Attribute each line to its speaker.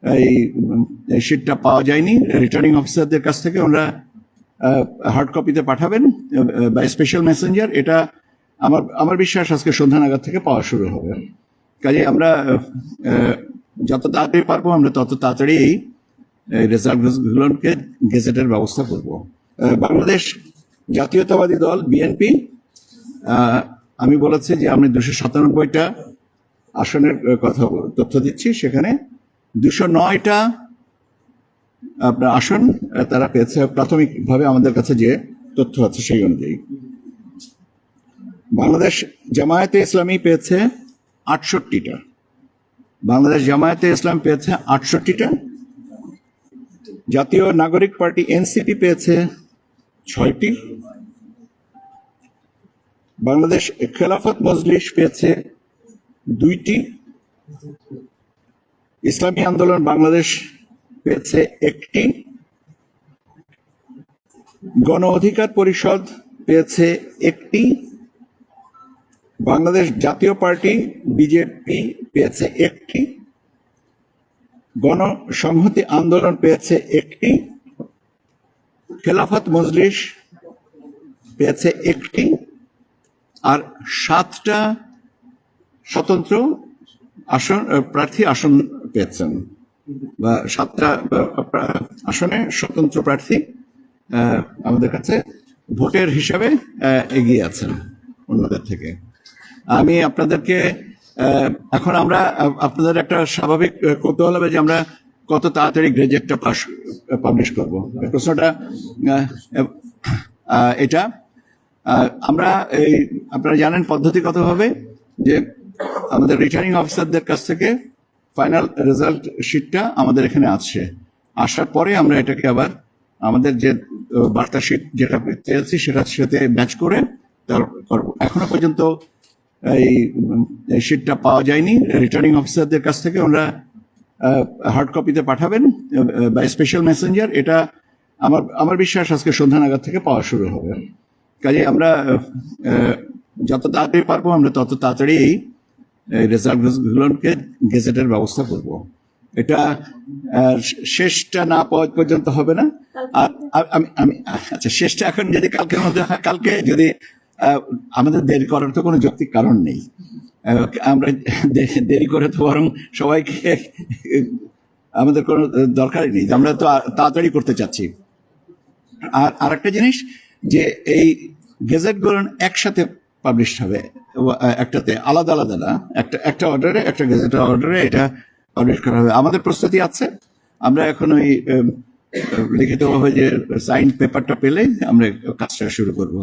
Speaker 1: এই শিটটা পাওয়া যায়নি, রিটার্নিং অফিসারদের কাছ থেকে ওনারা হার্ড কপিতে পাঠাবেন বা স্পেশাল মেসেঞ্জার। এটা আমার বিশ্বাস আজকে সন্ধ্যা নাগাদ থেকে পাওয়া শুরু হবে। কাজে আমরা যত তাড়াতাড়ি পারবো আমরা তত তাড়াতাড়ি এই রেজাল্টগুলোকে গেজেটের ব্যবস্থা করব। বাংলাদেশ জাতীয়তাবাদী দল বিএনপি, আমি বলেছি যে আমি 297টা আসনের কথা তথ্য দিচ্ছি, সেখানে 209টা আপনার আসন তারা পেয়েছে প্রাথমিকভাবে আমাদের কাছে যে তথ্য আছে সেই অনুযায়ী। বাংলাদেশ জামায়াতে ইসলামী পেয়েছে 68টা, বাংলাদেশ জামায়াতে ইসলাম পেয়েছে 68টা, জাতীয় নাগরিক পার্টি এনসিপি পেয়েছে 6টি, বাংলাদেশ খেলাফত মজলিস পেয়েছে 2টি, ইসলামী আন্দোলন বাংলাদেশ পেয়েছে 1টি, গণ অধিকার পরিষদ পেয়েছে 1টি, বাংলাদেশ জাতীয় পার্টি বিজেপি পেয়েছে 1টি, গণসংহতি আন্দোলন পেয়েছে 1টি, খেলাফত মজলিস পেয়েছে 1টি, আর 7টা স্বতন্ত্র প্রার্থী আসন পেয়েছেন, বা 7টা আসনে স্বতন্ত্র প্রার্থী আমাদের কাছে ভোটের হিসাবে এগিয়ে আছেন অন্যদের থেকে। আমি আপনাদেরকে এখন আমরা আপনাদের একটা স্বাভাবিক কৌতূহল হবে যে আমরা কত তাড়াতাড়ি গ্রেজুয়েটটা পাবলিশ করব। প্রশ্নটা এটা আমরা আপনারা জানেন পদ্ধতিগতভাবে যে আমাদের রিটার্নিং অফিসারদের কাছ থেকে ফাইনাল রেজাল্ট শিটটা আমাদের এখানে আসছে, আসার পরে আমরা এটাকে আবার আমাদের যে বার্তা শিট যেটা চেয়েছি সেটার সাথে ম্যাচ করে করব। এখনো পর্যন্ত এই শিটটা পাওয়া যায়নি, রিটার্নিং অফিসারদের কাছ থেকে ওনারা হার্ড কপিতে পাঠাবেন বা স্পেশাল মেসেঞ্জার। এটা আমার বিশ্বাস আজকে সন্ধ্যা নাগাদ থেকে পাওয়া শুরু হবে। কাজে আমরা যত তাড়াতাড়ি পারবো আমরা তত তাড়াতাড়ি এই রেজাল্টগুলোকে গেজেটের ব্যবস্থা করব। এটা শেষটা না পাওয়া পর্যন্ত হবে না। আমি আচ্ছা, শেষটা এখন যদি কালকের মধ্যে হয়, কালকে যদি আমাদের দেরি করার তো কোনো যৌক্তিক কারণ নেই, আমরা দেরি করে তো বরং সবাইকে আমাদের কোনো দরকারই নেই, আমরা তো তাড়াতাড়ি করতে চাচ্ছি। আর আরেকটা জিনিস যে এই গেজেটগুলো একসাথে পাবলিশ হবে, একটাতে আলাদা আলাদা না, একটা অর্ডারে, একটা গেজেট অর্ডারে এটা পাবলিশ করা হবে। আমাদের প্রস্তুতি আছে, আমরা এখন ওই লিখিতভাবে যে সাইন পেপারটা পেলে আমরা কাজটা শুরু করব।